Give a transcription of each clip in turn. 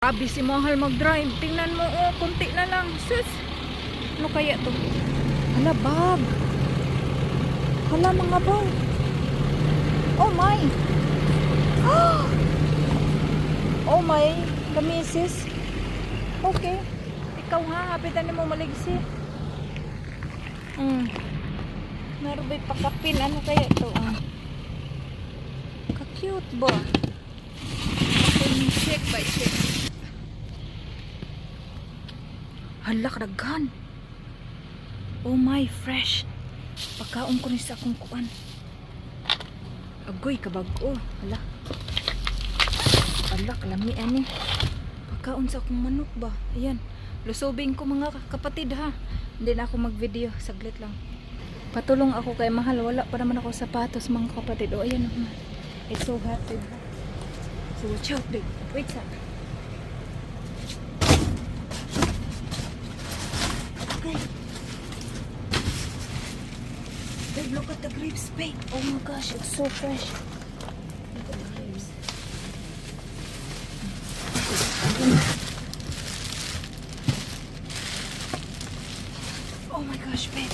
Grabe si Mahal mag-drive. Tingnan mo, oh, kunti na lang. Sus. Ano kaya to? Hala, bag. Hala, mga bag. Oh my. Oh my. The missus. Okay. Ikaw ha, hapitan mo maligsi. Narubay pakapin. Ano kaya to? Ka-cute ba? Check by check. Hala, kadaghan. Oh my, fresh. Pagkaon ko ni sa akong kuan. Agoy, kabag-o. Hala. Hala, kalami ani. Pagkaon sa akong manok ba? Ayan. Lusubing ko mga kapatid ha. Hindi na ako mag-video. Saglit lang. Patulong ako kay Mahal. Wala pa naman ako sapatos mga kapatid. O, ayan naman. It's so hot, babe. So, watch out, babe. Wait sa. Okay. Babe, look at the grapes, babe. Oh my gosh, it's so fresh. Look at the grapes. Oh my gosh, babe.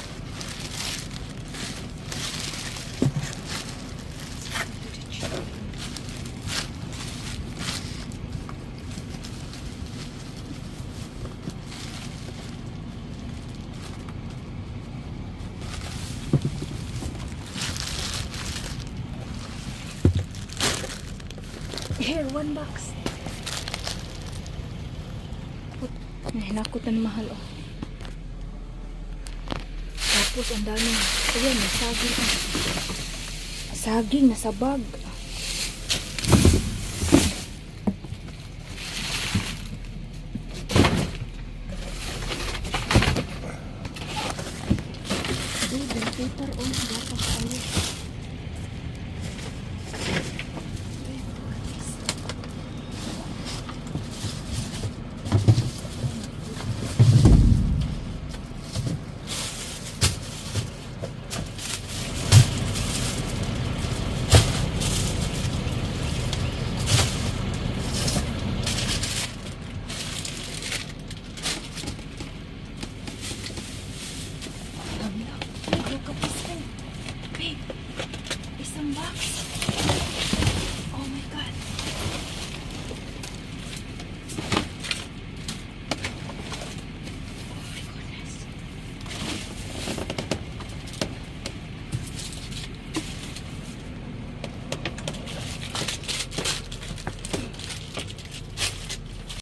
Here, one box. Nahinakot na Mahal, oh. Tapos, ang dami. Ayan, may saging. Saging, nasa bag.